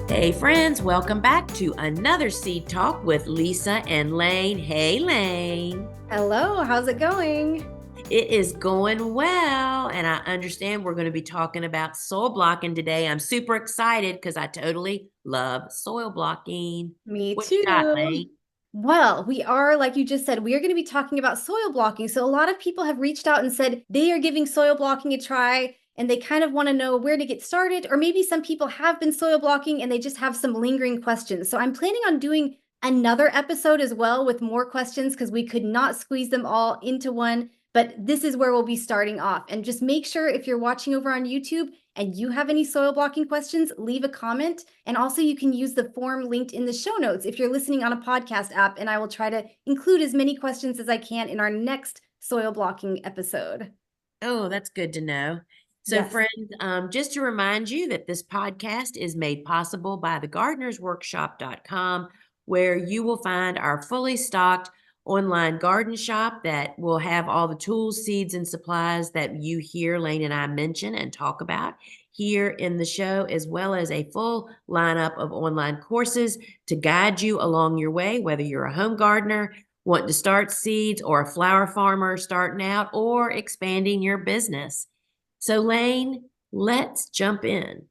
Hey friends, welcome back to another Seed Talk with Lisa and Layne. Hey Layne. Hello, how's it going? It is going well, and I understand we're going to be talking about soil blocking today. I'm super excited because I totally love soil blocking. Me What you got, too. Layne? Well, we are, like you just said, we are going to be talking about soil blocking. So, a lot of people have reached out and said they are giving soil blocking a try and they kind of want to know where to get started. Or maybe some people have been soil blocking and they just have some lingering questions. So, I'm planning on doing another episode as well with more questions because we could not squeeze them all into one. But this is where we'll be starting off. And just make sure if you're watching over on YouTube and you have any soil blocking questions, leave a comment. And also, you can use the form linked in the show notes if you're listening on a podcast app, and I will try to include as many questions as I can in our next soil blocking episode. Oh, that's good to know. So, Yes. friends, just to remind you that this podcast is made possible by thegardenersworkshop.com, where you will find our fully stocked online garden shop that will have all the tools, seeds, and supplies that you hear Layne and I mention and talk about here in the show, as well as a full lineup of online courses to guide you along your way, whether you're a home gardener, want to start seeds, or a flower farmer starting out, or expanding your business. So, Layne, let's jump in.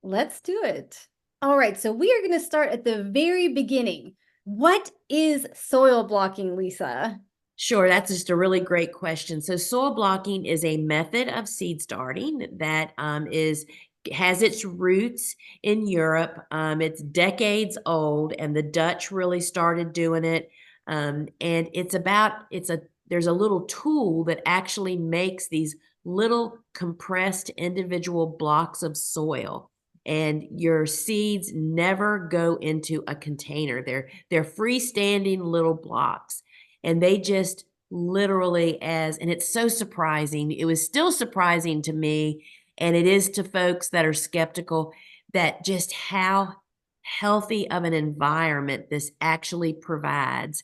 Let's do it. All right, so we are going to start at the very beginning. What is soil blocking, Lisa? Sure, that's just a really great question. So, soil blocking is a method of seed starting that has its roots in Europe. It's decades old, and the Dutch really started doing it. And there's a little tool that actually makes these little compressed individual blocks of soil. And your seeds never go into a container. They're freestanding little blocks, and they just literally and it's so surprising. It was still surprising to me, and it is to folks that are skeptical, that just how healthy of an environment this actually provides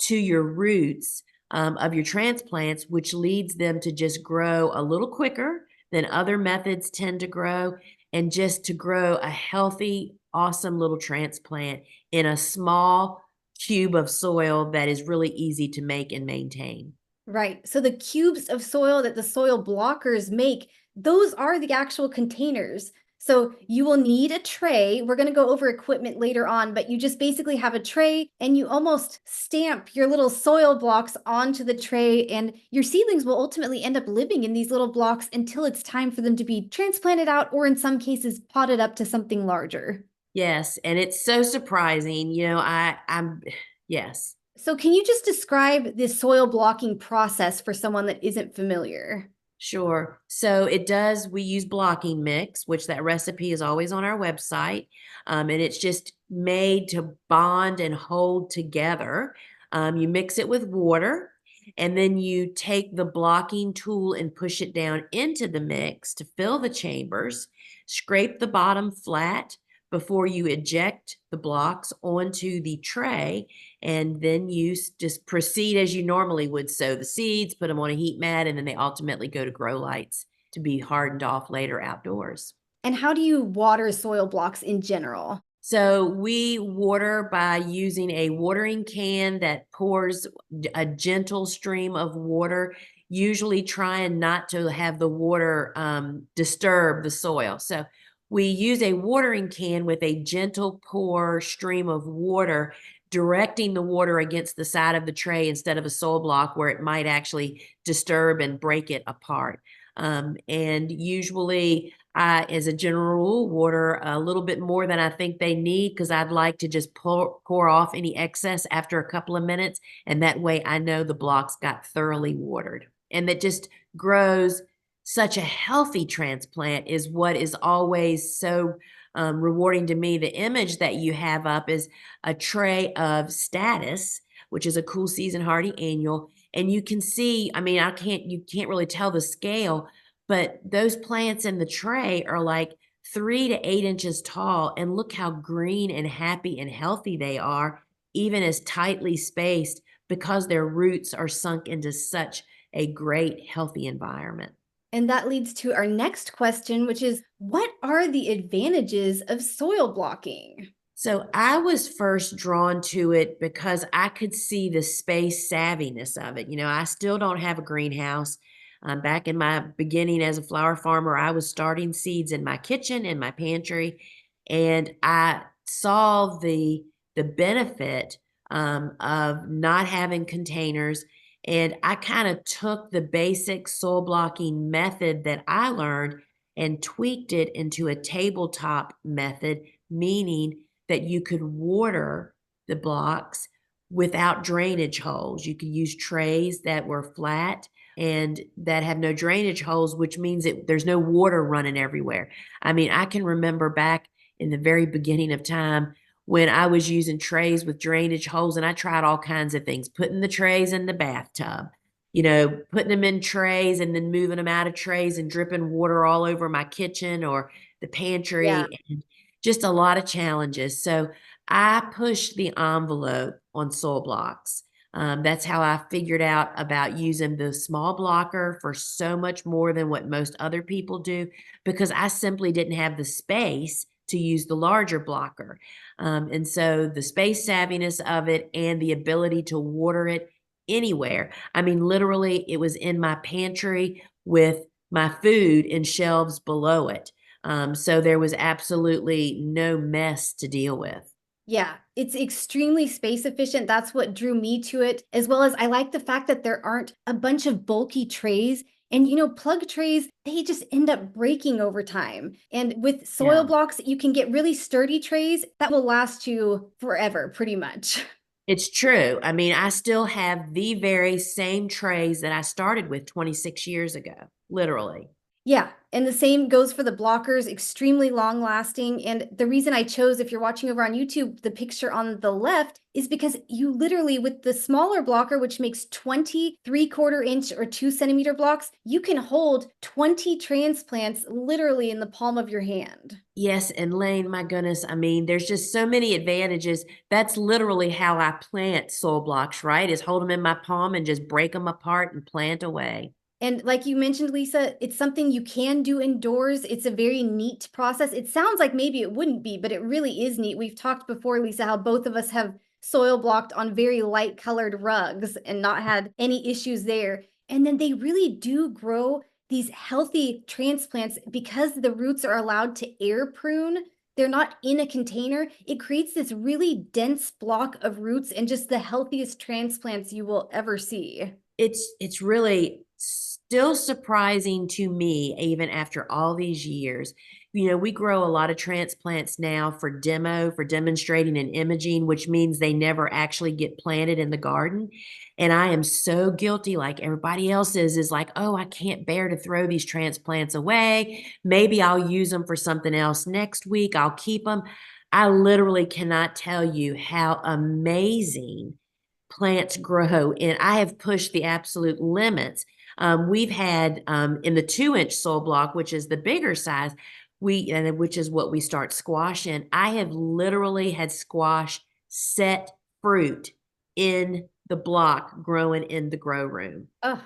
to your roots of your transplants, which leads them to just grow a little quicker than other methods tend to grow, and just to grow a healthy, awesome little transplant in a small cube of soil that is really easy to make and maintain. Right. So the cubes of soil that the soil blockers make, those are the actual containers. So you will need a tray. We're going to go over equipment later on, but you just basically have a tray and you almost stamp your little soil blocks onto the tray, and your seedlings will ultimately end up living in these little blocks until it's time for them to be transplanted out, or in some cases potted up to something larger. Yes, and it's so surprising. I'm yes. So can you just describe this soil blocking process for someone that isn't familiar? Sure. We use blocking mix, which that recipe is always on our website. And it's just made to bond and hold together. You mix it with water, and then you take the blocking tool and push it down into the mix to fill the chambers, scrape the bottom flat before you eject the blocks onto the tray, and then you just proceed as you normally would sow the seeds, put them on a heat mat, and then they ultimately go to grow lights to be hardened off later outdoors. And how do you water soil blocks in general? So we water by using a watering can that pours a gentle stream of water, usually trying not to have the water disturb the soil. So we use a watering can with a gentle pour stream of water, directing the water against the side of the tray instead of a soil block where it might actually disturb and break it apart. And usually, as a general rule, water a little bit more than I think they need, because I'd like to just pour off any excess after a couple of minutes. And that way I know the blocks got thoroughly watered. And that just grows such a healthy transplant is what is always so rewarding to me. The image that you have up is a tray of Status, which is a cool season hardy annual. And you can see, I mean, you can't really tell the scale, but those plants in the tray are like 3 to 8 inches tall. And look how green and happy and healthy they are, even as tightly spaced, because their roots are sunk into such a great, healthy environment. And that leads to our next question, which is what are the advantages of soil blocking? So I was first drawn to it because I could see the space savviness of it. I still don't have a greenhouse. Back in my beginning as a flower farmer, I was starting seeds in my kitchen, in my pantry, and I saw the benefit of not having containers. And I kind of took the basic soil blocking method that I learned and tweaked it into a tabletop method, meaning that you could water the blocks without drainage holes. You could use trays that were flat and that have no drainage holes, which means there's no water running everywhere. I mean, I can remember back in the very beginning of time when I was using trays with drainage holes, and I tried all kinds of things, putting the trays in the bathtub, putting them in trays and then moving them out of trays and dripping water all over my kitchen or the Yeah. pantry. And just a lot of challenges. So I pushed the envelope on soil blocks. That's how I figured out about using the small blocker for so much more than what most other people do, because I simply didn't have the space to use the larger blocker. And so the space savviness of it and the ability to water it anywhere. I mean, literally, it was in my pantry with my food in shelves below it. So there was absolutely no mess to deal with. Yeah, it's extremely space efficient. That's what drew me to it, as well as I like the fact that there aren't a bunch of bulky trays. And plug trays, they just end up breaking over time. And with soil Yeah. blocks, you can get really sturdy trays that will last you forever, pretty much. It's true. I mean, I still have the very same trays that I started with 26 years ago, literally. Yeah, and the same goes for the blockers, extremely long lasting. And the reason I chose, if you're watching over on YouTube, the picture on the left is because you literally, with the smaller blocker, which makes 20 3/4 inch or 2 centimeter blocks, you can hold 20 transplants literally in the palm of your hand. Yes, and Layne, my goodness, I mean, there's just so many advantages. That's literally how I plant soil blocks, right? Is hold them in my palm and just break them apart and plant away. And like you mentioned, Lisa, it's something you can do indoors. It's a very neat process. It sounds like maybe it wouldn't be, but it really is neat. We've talked before, Lisa, how both of us have soil blocked on very light colored rugs and not had any issues there. And then they really do grow these healthy transplants because the roots are allowed to air prune. They're not in a container. It creates this really dense block of roots and just the healthiest transplants you will ever see. It's really still surprising to me, even after all these years. We grow a lot of transplants now for demonstrating and imaging, which means they never actually get planted in the garden. And I am so guilty, like everybody else is like, oh, I can't bear to throw these transplants away. Maybe I'll use them for something else next week. I'll keep them. I literally cannot tell you how amazing plants grow, and I have pushed the absolute limits. We've had in the 2 inch soil block, which is the bigger size, which is what we start squash in. I have literally had squash set fruit in the block growing in the grow room. Oh,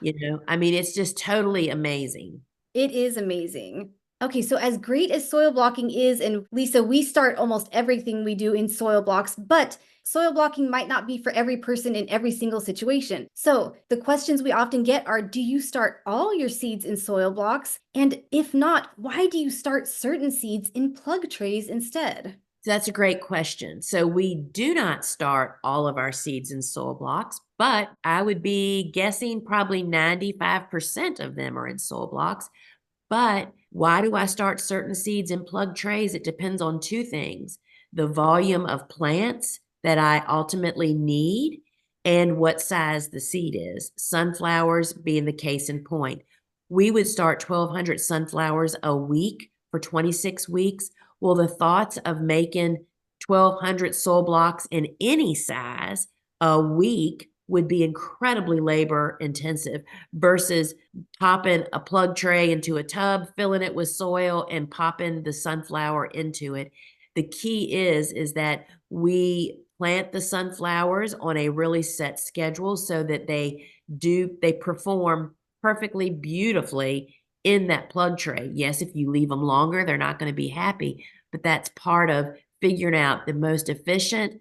I mean, it's just totally amazing. it is amazing. Okay, so as great as soil blocking is, and Lisa, we start almost everything we do in soil blocks, but soil blocking might not be for every person in every single situation. So the questions we often get are, do you start all your seeds in soil blocks? And if not, why do you start certain seeds in plug trays instead? That's a great question. So we do not start all of our seeds in soil blocks, but I would be guessing probably 95% of them are in soil blocks. But why do I start certain seeds in plug trays? It depends on two things: the volume of plants that I ultimately need and what size the seed is. Sunflowers being the case in point. We would start 1,200 sunflowers a week for 26 weeks. Well, the thoughts of making 1,200 soil blocks in any size a week would be incredibly labor intensive versus popping a plug tray into a tub, filling it with soil, and popping the sunflower into it. The key is that we plant the sunflowers on a really set schedule so that they perform perfectly beautifully in that plug tray. Yes, if you leave them longer, they're not going to be happy, but that's part of figuring out the most efficient,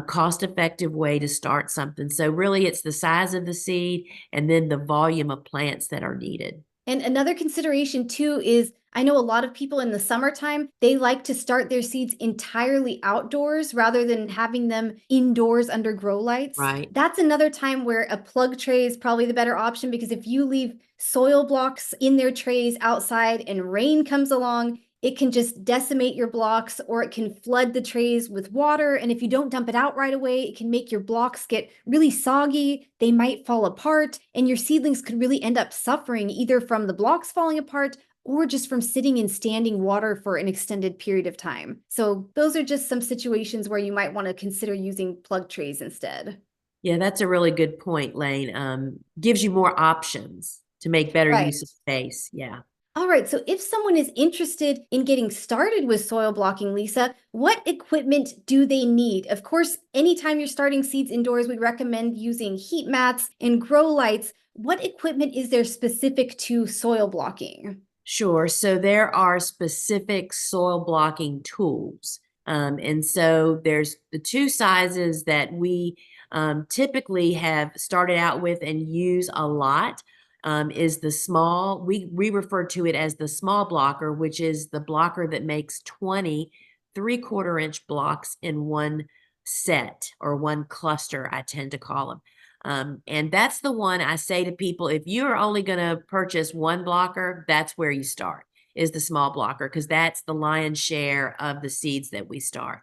cost-effective way to start something. So really it's the size of the seed and then the volume of plants that are needed. And another consideration too is I know a lot of people in the summertime, they like to start their seeds entirely outdoors rather than having them indoors under grow lights. Right. That's another time where a plug tray is probably the better option because if you leave soil blocks in their trays outside and rain comes along, it can just decimate your blocks or it can flood the trays with water. And if you don't dump it out right away, it can make your blocks get really soggy. They might fall apart, and your seedlings could really end up suffering either from the blocks falling apart or just from sitting in standing water for an extended period of time. So, those are just some situations where you might want to consider using plug trays instead. Yeah, that's a really good point, Layne. Gives you more options to make better Right. use of space. Yeah. All right, so if someone is interested in getting started with soil blocking, Lisa, what equipment do they need? Of course, anytime you're starting seeds indoors, we recommend using heat mats and grow lights. What equipment is there specific to soil blocking? Sure. So there are specific soil blocking tools. And so there's the two sizes that we typically have started out with and use a lot is the small, we refer to it as the small blocker, which is the blocker that makes 20 3/4 inch blocks in one set or one cluster, I tend to call them. And that's the one I say to people, if you're only going to purchase one blocker, that's where you start, is the small blocker, because that's the lion's share of the seeds that we start.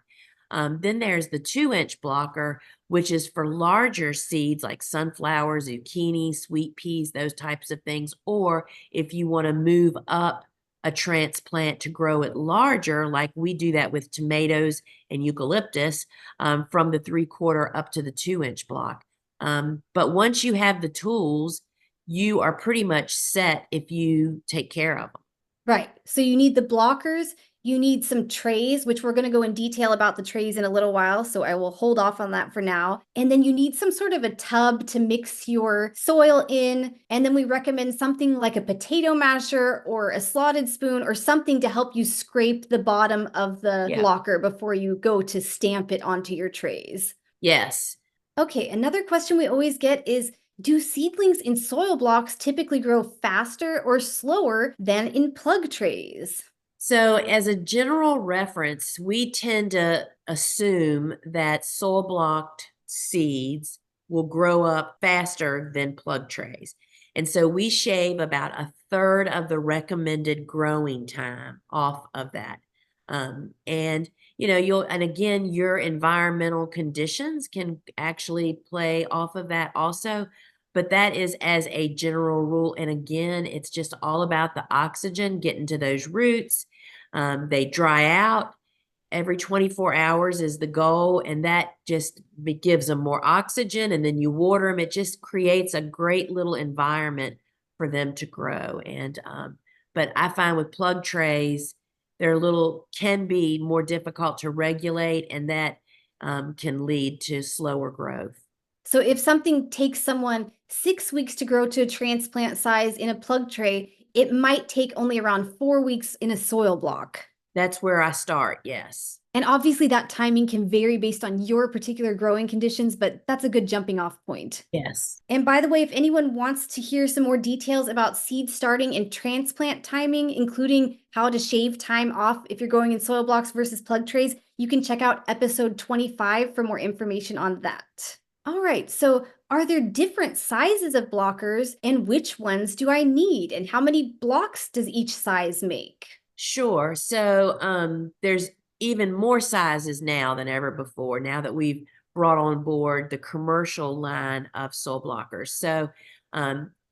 Then there's the 2-inch blocker, which is for larger seeds like sunflower, zucchini, sweet peas, those types of things. Or if you want to move up a transplant to grow it larger, like we do that with tomatoes and eucalyptus, from the 3/4 up to the 2-inch block. But once you have the tools, you are pretty much set if you take care of them. Right. So you need the blockers, you need some trays, which we're going to go in detail about the trays in a little while. So I will hold off on that for now. And then you need some sort of a tub to mix your soil in. And then we recommend something like a potato masher or a slotted spoon or something to help you scrape the bottom of the Yeah. blocker before you go to stamp it onto your trays. Yes. Okay, another question we always get is, do seedlings in soil blocks typically grow faster or slower than in plug trays? So, as a general reference, we tend to assume that soil blocked seeds will grow up faster than plug trays. And so we shave about a third of the recommended growing time off of that. And and again, your environmental conditions can actually play off of that also. But that is as a general rule. And again, it's just all about the oxygen getting to those roots. They dry out every 24 hours is the goal, and that just gives them more oxygen. And then you water them. It just creates a great little environment for them to grow. And but I find with plug trays, they're can be more difficult to regulate, and that can lead to slower growth. So if something takes someone 6 weeks to grow to a transplant size in a plug tray, it might take only around 4 weeks in a soil block. That's where I start. Yes. And obviously, that timing can vary based on your particular growing conditions, but that's a good jumping off point. Yes. And by the way, if anyone wants to hear some more details about seed starting and transplant timing, including how to shave time off if you're going in soil blocks versus plug trays, you can check out episode 25 for more information on that. All right, so are there different sizes of blockers, and which ones do I need? And how many blocks does each size make? Sure. So there's even more sizes now than ever before, now that we've brought on board the commercial line of soil blockers. So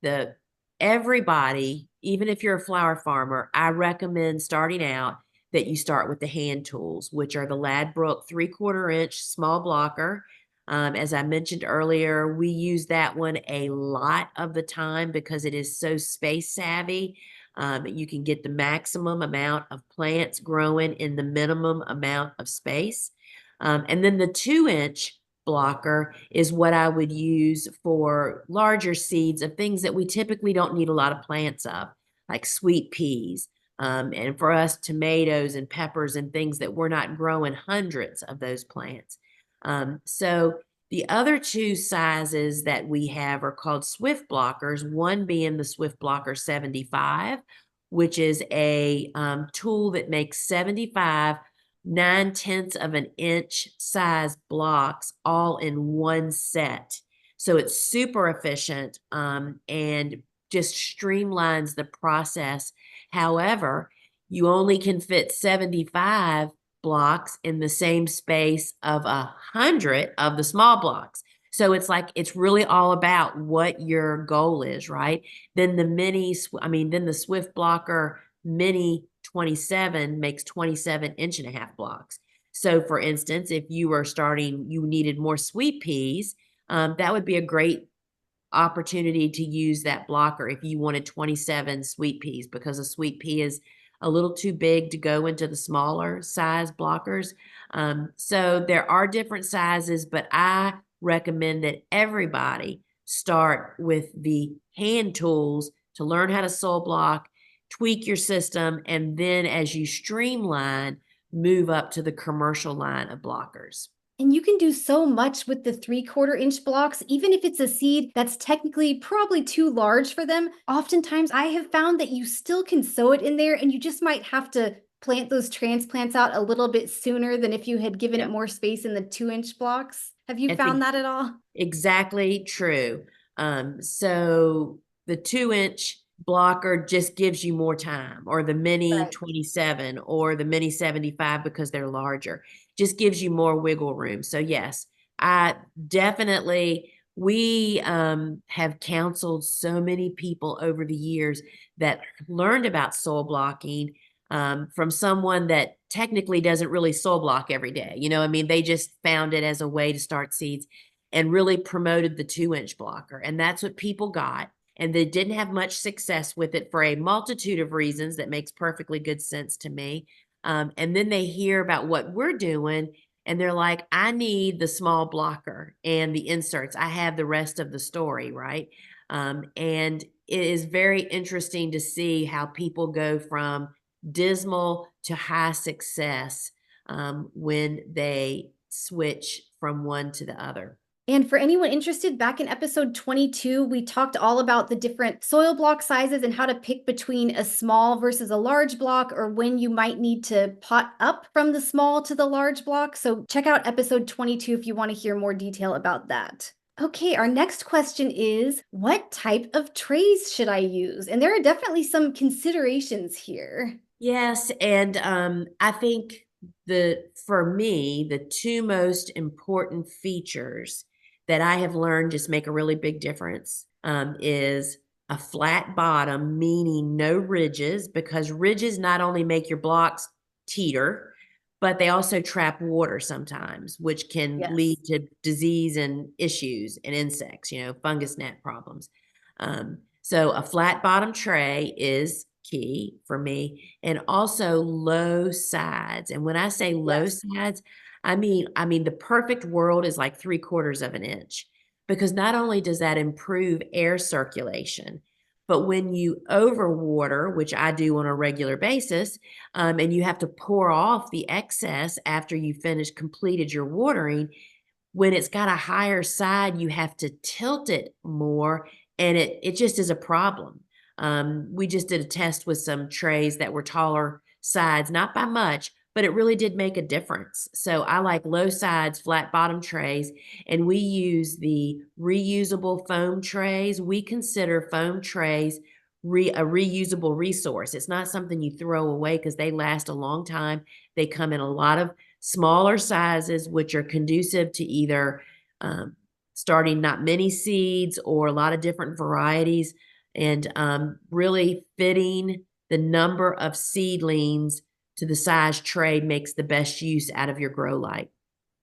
the everybody, even if you're a flower farmer, I recommend starting out that you start with the hand tools, which are the Ladbroke 3/4 inch small blocker. As I mentioned earlier, we use that one a lot of the time because it is so space savvy. You can get the maximum amount of plants growing in the minimum amount of space. And then the 2-inch blocker is what I would use for larger seeds of things that we typically don't need a lot of plants of. like sweet peas. And for us, tomatoes and peppers and things that we're not growing hundreds of those plants. So the other two sizes that we have are called Swift blockers, one being the Swift Blocker 75, which is a tool that makes 75 9/10 of an inch size blocks all in one set. So it's super efficient and just streamlines the process. However, you only can fit 75 blocks in the same space of 100 of the small blocks. So it's like it's really all about what your goal is, right? Then then the Swift Blocker Mini 27 makes 27.5-inch blocks. So for instance, if you were starting, you needed more sweet peas, that would be a great opportunity to use that blocker if you wanted 27 sweet peas, because a sweet pea is a little too big to go into the smaller size blockers. So there are different sizes, but I recommend that everybody start with the hand tools to learn how to soil block, tweak your system, and then as you streamline, move up to the commercial line of blockers. And you can do so much with the 3/4 inch blocks, even if it's a seed that's technically probably too large for them. Oftentimes, I have found that you still can sow it in there, and you just might have to plant those transplants out a little bit sooner than if you had given it Yep. more space in the 2-inch blocks. Have you It's found that at all? exactly true. So the 2-inch blocker just gives you more time, or the mini Right. 27 or the mini 75 because they're larger, just gives you more wiggle room. So yes, I definitely we have counseled so many people over the years that learned about soil blocking from someone that technically doesn't really soil block every day. I mean, they just found it as a way to start seeds and really promoted the 2-inch blocker. And that's what people got. And they didn't have much success with it for a multitude of reasons that makes perfectly good sense to me. And then they hear about what we're doing and they're like, I need the small blocker and the inserts. I have the rest of the story, right? And it is very interesting to see how people go from dismal to high success when they switch from one to the other. And for anyone interested, back in episode 22, we talked all about the different soil block sizes and how to pick between a small versus a large block, or when you might need to pot up from the small to the large block. So check out episode 22 if you want to hear more detail about that. Okay, our next question is, what type of trays should I use? And there are definitely some considerations here. Yes, and I think for me, the two most important features that I have learned just make a really big difference is a flat bottom, meaning no ridges, because ridges not only make your blocks teeter, but they also trap water sometimes, which can Yes. lead to disease and issues and insects, fungus gnat problems. So a flat bottom tray is key for me, and also low sides. And when I say low Yes. sides, I mean the perfect world is like 3/4 of an inch, because not only does that improve air circulation, but when you overwater, which I do on a regular basis, and you have to pour off the excess after you finish completed your watering, when it's got a higher side, you have to tilt it more, and it just is a problem. We just did a test with some trays that were taller sides, not by much, but it really did make a difference. So I like low sides, flat bottom trays, and we use the reusable foam trays. We consider foam trays a reusable resource. It's not something you throw away because they last a long time. They come in a lot of smaller sizes, which are conducive to either starting not many seeds or a lot of different varieties, and really fitting the number of seedlings to the size tray makes the best use out of your grow light.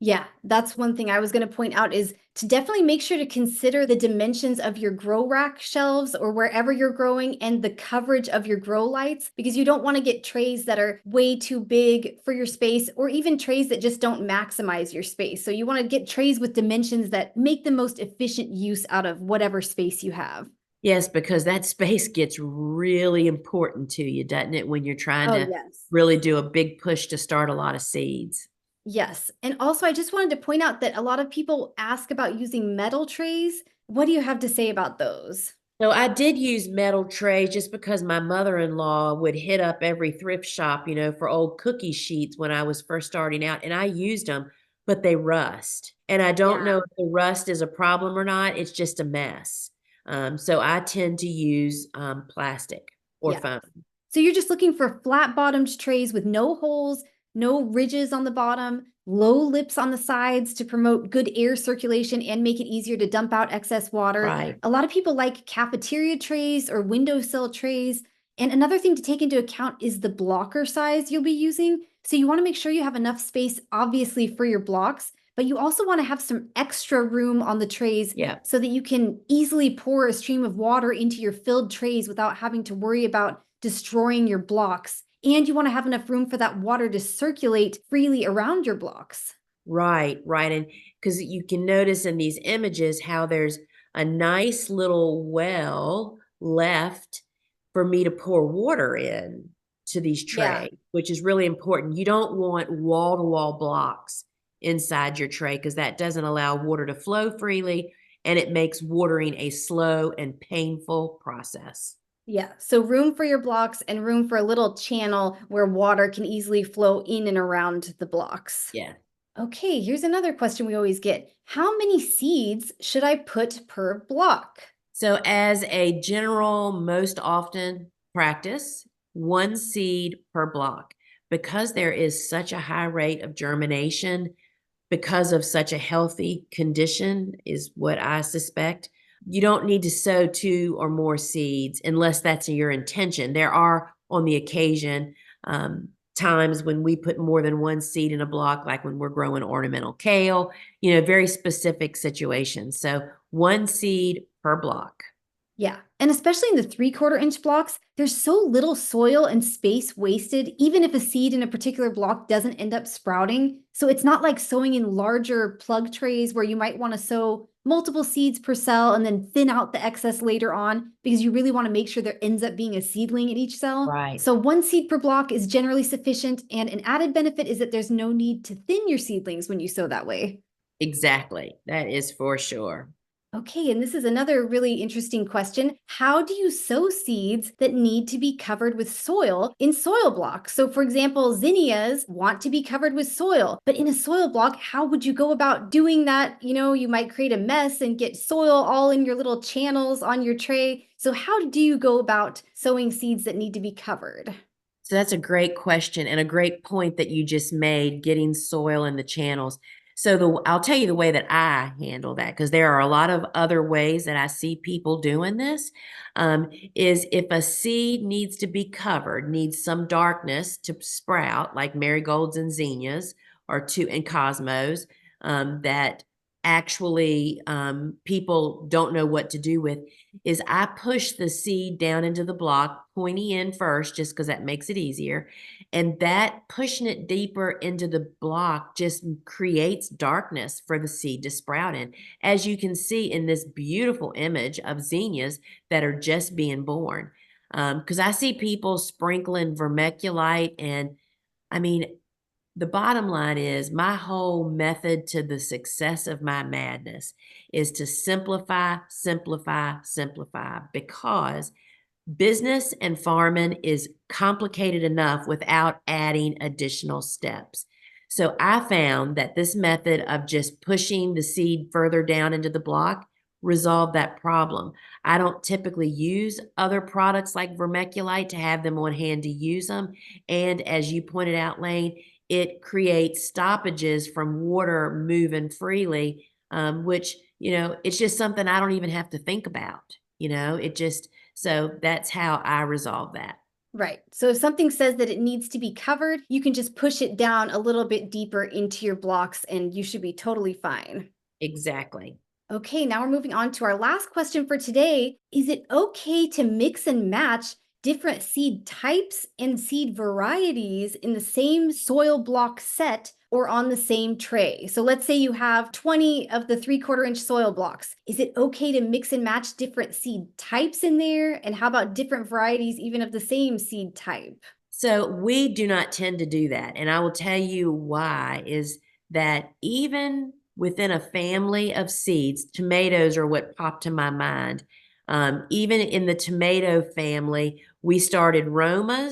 Yeah, that's one thing I was going to point out, is to definitely make sure to consider the dimensions of your grow rack shelves or wherever you're growing, and the coverage of your grow lights, because you don't want to get trays that are way too big for your space, or even trays that just don't maximize your space. So you want to get trays with dimensions that make the most efficient use out of whatever space you have. Yes, because that space gets really important to you, doesn't it, when you're trying Oh, to yes. really do a big push to start a lot of seeds. Yes. And also, I just wanted to point out that a lot of people ask about using metal trays. What do you have to say about those? So I did use metal trays just because my mother-in-law would hit up every thrift shop, for old cookie sheets when I was first starting out, and I used them, but they rust. And I don't Yeah. know if the rust is a problem or not. It's just a mess. So I tend to use plastic or Yeah. foam. So you're just looking for flat bottomed trays with no holes, no ridges on the bottom, low lips on the sides to promote good air circulation and make it easier to dump out excess water. Right. A lot of people like cafeteria trays or windowsill trays. And another thing to take into account is the blocker size you'll be using. So you want to make sure you have enough space, obviously, for your blocks, but you also want to have some extra room on the trays Yeah. so that you can easily pour a stream of water into your filled trays without having to worry about destroying your blocks. And you want to have enough room for that water to circulate freely around your blocks. Right, right. And because you can notice in these images how there's a nice little well left for me to pour water in to these Yeah. trays, which is really important. You don't want wall to wall blocks inside your tray because that doesn't allow water to flow freely and it makes watering a slow and painful process. Yeah. So room for your blocks and room for a little channel where water can easily flow in and around the blocks. Yeah. Okay, here's another question we always get. How many seeds should I put per block? So, as a general, most often practice, one seed per block. Because there is such a high rate of germination, because of such a healthy condition, is what I suspect. You don't need to sow two or more seeds unless that's your intention. There are, on the occasion, times when we put more than one seed in a block, like when we're growing ornamental kale, very specific situations. So, one seed per block. Yeah. And especially in the 3/4 inch blocks, there's so little soil and space wasted, even if a seed in a particular block doesn't end up sprouting. So it's not like sowing in larger plug trays where you might want to sow multiple seeds per cell and then thin out the excess later on because you really want to make sure there ends up being a seedling in each cell. Right. So one seed per block is generally sufficient. And an added benefit is that there's no need to thin your seedlings when you sow that way. Exactly. That is for sure. Okay, and this is another really interesting question. How do you sow seeds that need to be covered with soil in soil blocks? So, for example, zinnias want to be covered with soil, but in a soil block, how would you go about doing that? You might create a mess and get soil all in your little channels on your tray. So, how do you go about sowing seeds that need to be covered? So that's a great question and a great point that you just made, getting soil in the channels. So I'll tell you the way that I handle that because there are a lot of other ways that I see people doing this. Is if a seed needs to be covered, needs some darkness to sprout, like marigolds and zinnias or two and cosmos, that actually people don't know what to do with, is I push the seed down into the block, pointy in first, just because that makes it easier. And that pushing it deeper into the block just creates darkness for the seed to sprout in. As you can see in this beautiful image of zinnias that are just being born. Because I see people sprinkling vermiculite, and I mean, the bottom line is my whole method to the success of my madness is to simplify, simplify, simplify, because business and farming is complicated enough without adding additional steps. So I found that this method of just pushing the seed further down into the block resolved that problem. I don't typically use other products like vermiculite to have them on hand to use them. And as you pointed out, Layne, it creates stoppages from water moving freely, which, it's just something I don't even have to think about. It just, so that's how I resolve that. Right. So if something says that it needs to be covered, you can just push it down a little bit deeper into your blocks and you should be totally fine. Exactly. Okay, now we're moving on to our last question for today. Is it okay to mix and match different seed types and seed varieties in the same soil block set or on the same tray? So let's say you have 20 of the 3/4 inch soil blocks. Is it okay to mix and match different seed types in there? And how about different varieties, even of the same seed type? So we do not tend to do that. And I will tell you why is that even within a family of seeds, tomatoes are what popped to my mind. Even in the tomato family, we started Roma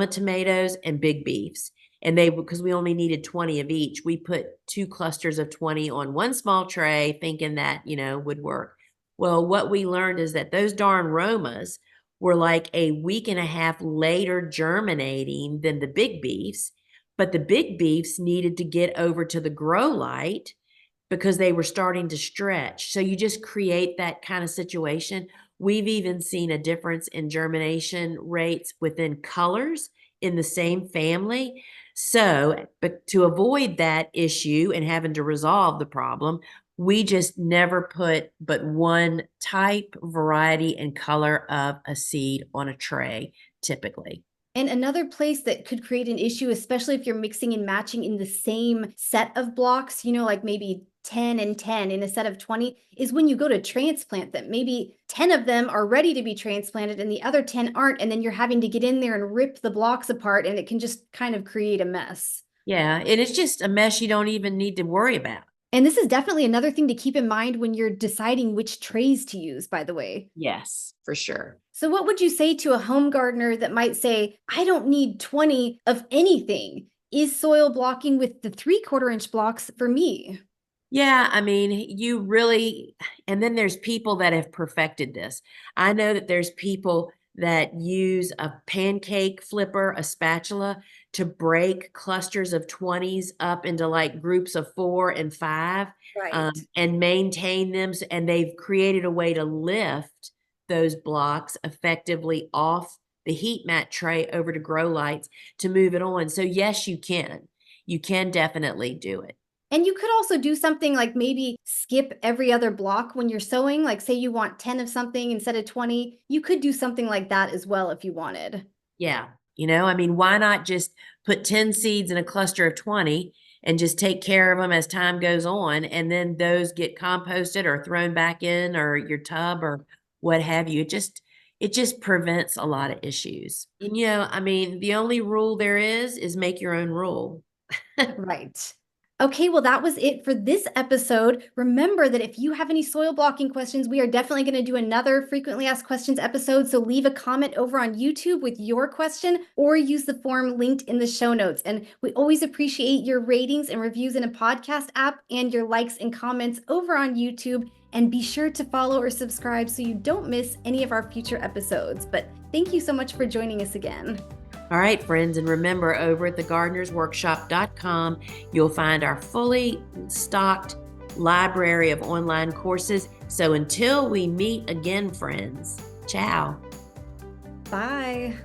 tomatoes, and big beefs. And because we only needed 20 of each, we put 2 clusters of 20 on one small tray, thinking that, would work. Well, what we learned is that those darn Romas were like a week and a half later germinating than the big beefs, but the big beefs needed to get over to the grow light because they were starting to stretch. So you just create that kind of situation. We've even seen a difference in germination rates within colors in the same family. So, but to avoid that issue and having to resolve the problem, we just never put but one type, variety, and color of a seed on a tray, typically. And another place that could create an issue, especially if you're mixing and matching in the same set of blocks, like maybe 10 and 10 in a set of 20, is when you go to transplant them. Maybe 10 of them are ready to be transplanted and the other 10 aren't. And then you're having to get in there and rip the blocks apart, and it can just kind of create a mess. Yeah, and it's just a mess you don't even need to worry about. And this is definitely another thing to keep in mind when you're deciding which trays to use, by the way. Yes, for sure. So, what would you say to a home gardener that might say, I don't need 20 of anything? Is soil blocking with the 3/4 inch blocks for me? Yeah, I mean, you really, and then there's people that have perfected this. I know that there's people that use a pancake flipper, a spatula, to break clusters of 20s up into like groups of 4 and 5, Right. and maintain them. And they've created a way to lift those blocks effectively off the heat mat tray over to grow lights to move it on. So yes, you can. You can definitely do it. And you could also do something like maybe skip every other block when you're sowing. Like, say you want 10 of something instead of 20, you could do something like that as well if you wanted. Yeah. I mean, why not just put 10 seeds in a cluster of 20 and just take care of them as time goes on, and then those get composted or thrown back in or your tub or what have you. It just prevents a lot of issues. And I mean, the only rule there is make your own rule. Right. Okay, well, that was it for this episode. Remember that if you have any soil blocking questions, we are definitely going to do another frequently asked questions episode. So leave a comment over on YouTube with your question or use the form linked in the show notes. And we always appreciate your ratings and reviews in a podcast app and your likes and comments over on YouTube. And be sure to follow or subscribe so you don't miss any of our future episodes. But thank you so much for joining us again. All right, friends, and remember, over at thegardenersworkshop.com, you'll find our fully stocked library of online courses. So until we meet again, friends, ciao. Bye.